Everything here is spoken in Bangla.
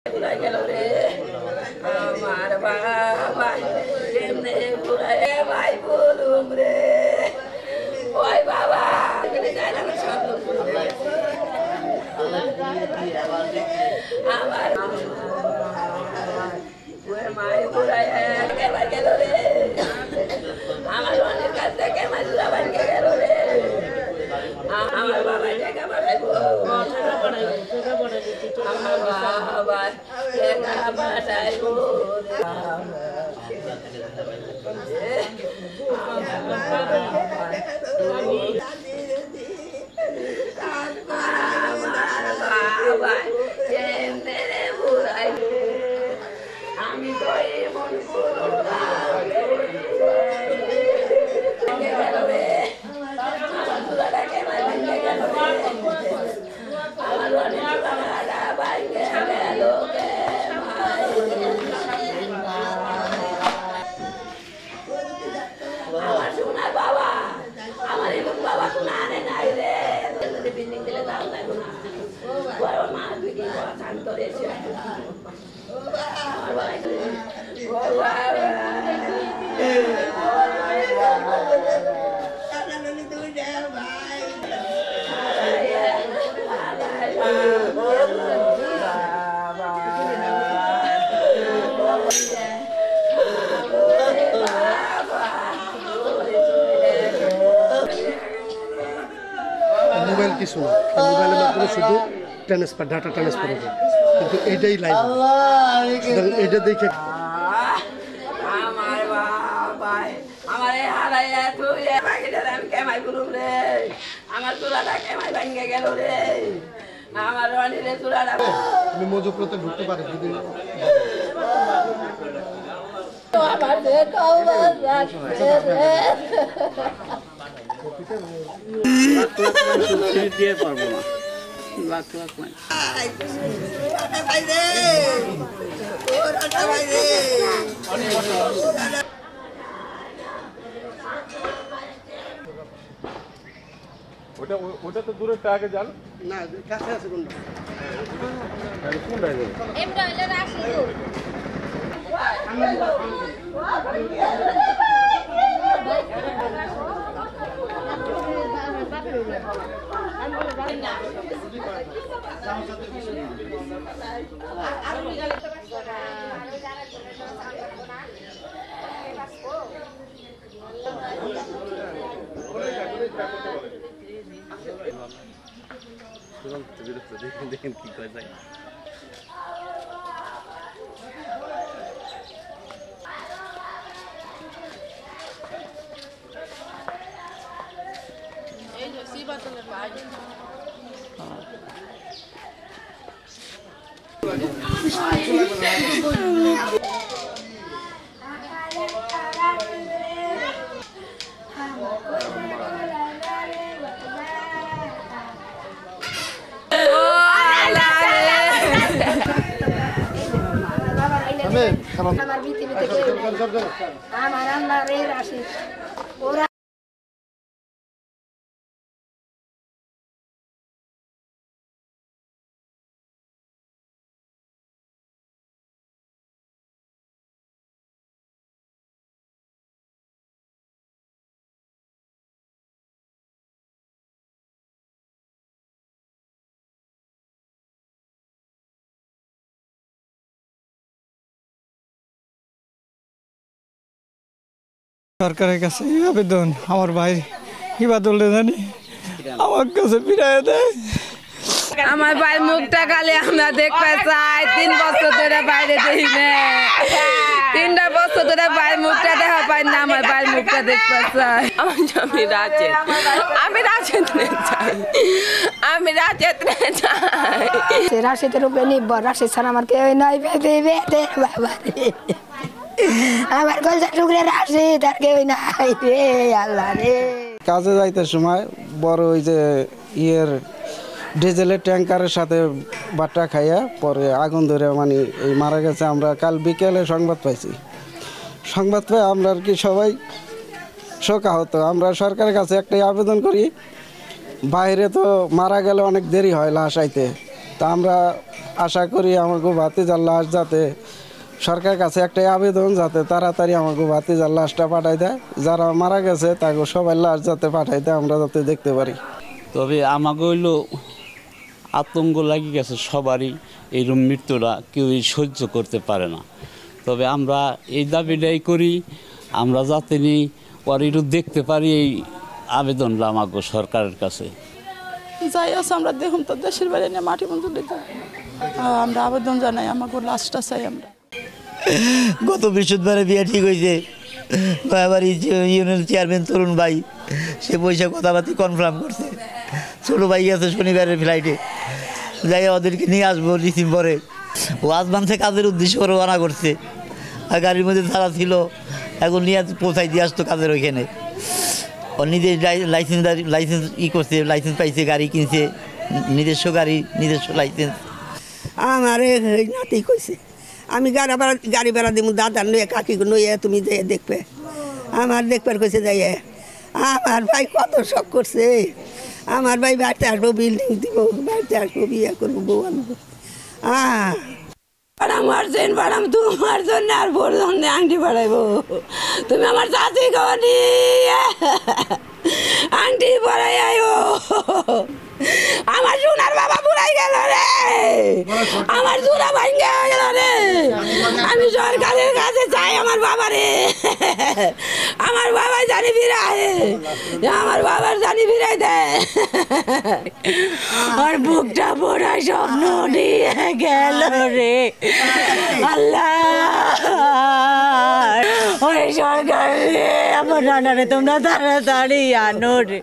গেল রে আমার বাবা কেমনে ঘুরায় ভাই বলুম রে ওই বাবা আমার মাই ঘুরায় কেবার গেল রে আমার অনেক কাছ থেকে মাজুরা ভাঙ্গে গেল রে আমার বাবা টাকা পাঠাইব আমার বাবা টাকা পাঠাইব আমি তো এমন মোবাইল কিছু না মোবাইলের মাধ্যমে শুধু ট্রান্সফার ডাটা ট্রান্সফার হবে কিন্তু এইটাই লাইভ এইটা দেখে আমার বাবা আমার হারাইয়া তুই আমি কেমাই গুলুম রে আমার চুলাটা কেমাই ভাঙ্গে গেল রে আমার অনিলে চুলাটা আমি মজুপ্রতে ঢুকতে পারি যদি আমার দিয়ে পারবো না লাখ লাখ ওটা তো দূরে আগে যান না কাছে আছে কোনটা কোনটা যাবে এমটা হইলো রাশিদুল দেখেন কি করে যায় এই যে সিবাতলের বাড়ি আমার পৃথিবীতে আমার আল্লাহর রাশি ওরা সরকারের কাছে আবেদন আমার ভাই হিবাদুল জানি আমার কাছে ফিরাইয়া দেয় আমার ভাই মুখটা খালি আমরা দেখতে চাই 3 বছর ধরে বাইরে দেখি না 3 বছর ধরে ভাই মুখটা দেখা পাই না আমার ভাই মুখটা দেখতে চাই আমি রাজেন্দ্রে চাই আমি রাজেন্দ্রে চাই রাশিদের উপরে নির্ভর রাশি ছাড়া আমার কেউ নাই বেঁধে বাবা রে আমার কলসা টুকরে রাশি তার কেউ নাই রে আল্লাহ রে কাজে যাইতে সময় বড় ওই যে ডিজেলের ট্যাঙ্কারের সাথে বাট্টা খাইয়া পরে আগুন ধরে মানে এই মারা গেছে। আমরা কাল বিকেলে সংবাদ পাইছি, সংবাদ পেয়ে আমরা আর কি সবাই শোকাহত। আমরা সরকারের কাছে একটাই আবেদন করি, বাইরে তো মারা গেলে অনেক দেরি হয় লাশ আইতে, তা আমরা আশা করি আমাকে ভাতিজার লাশ যাতে সরকারের কাছে একটাই আবেদন যাতে তাড়াতাড়ি আমাকে ভাতিজার লাশটা পাঠাই দেয়, যারা মারা গেছে তাকে সবাই লাশ যাতে পাঠাই দেয় আমরা যাতে দেখতে পারি। তবে আমাকে হইলো আতঙ্ক লাগি গেছে সবারই, এইরকম মৃত্যুটা কেউই সহ্য করতে পারে না। তবে আমরা এই দাবিটাই করি, আমরা যাতে নিয়ে পরে একটু দেখতে পারি, এই আবেদনটা আমাকে সরকারের কাছে। যাই আছে আমরা দেখুন তো দেশের বাইরে নিয়ে মাটি মঞ্জুর দিতে আমরা আবেদন জানাই, আমাকে লাশটা চাই আমরা। গত বৃহস্পতিবারে বিয়ে ঠিক হয়েছে, এবার ইউনিয়ন চেয়ারম্যান তরুণ ভাই সে পয়সা কথাবার্তা কনফার্ম করছে। ছোটো ভাই আছে শনিবারের ফ্লাইটে, যাই ওদেরকে নিয়ে আসবো ডিসেম্বরে। ও আসবানছে কাজের উদ্দেশ্য করে রওনা করছে, আর গাড়ির মধ্যে তারা ছিল, এখন নিয়ে পৌঁছাই দিয়ে আসতো কাজের ওইখানে। ও নিজের লাইসেন্স করছে, লাইসেন্স পাইছে, গাড়ি কিনছে, নিজস্ব গাড়ি, নিজস্ব লাইসেন্স। আমার নাতি কইছে আমি গাড়ি ভাড়া দিব, দাদার নইয়া কাকি নইয়া তুমি যাইয়া দেখবে। আমার দেখবার কইছে যাইয়া। আমার ভাই কত শখ করছে, আমার ভাই বাড়িতে আসবো, বিল্ডিং দিব, বাড়িতে আসবো, বিয়ে করবো, বউ আনবো। মারছেন বাড়াম তোমার জন্য আর বোর জন্য আংটি বাড়াইবো। তুমি আমার চাচি গনি আংটি বাড়াই আইও। আমার সোনার বাবা বুড়াই গেল রে, আমার জোড়া ভাঙ্গা গেল রে। আমি সরকারের কাছে চাই আমার বাবা রে, আমার বাবাই জানি ফিরায়, আমার বাবার জানি ফিরাই দেয়। আর বুকটা পড়া স্বপ্ন নিয়ে গেল রে আল্লাহ। ওই সরকার রে আমার রান্নারে তোমরা তাড়াতাড়ি আনো রে।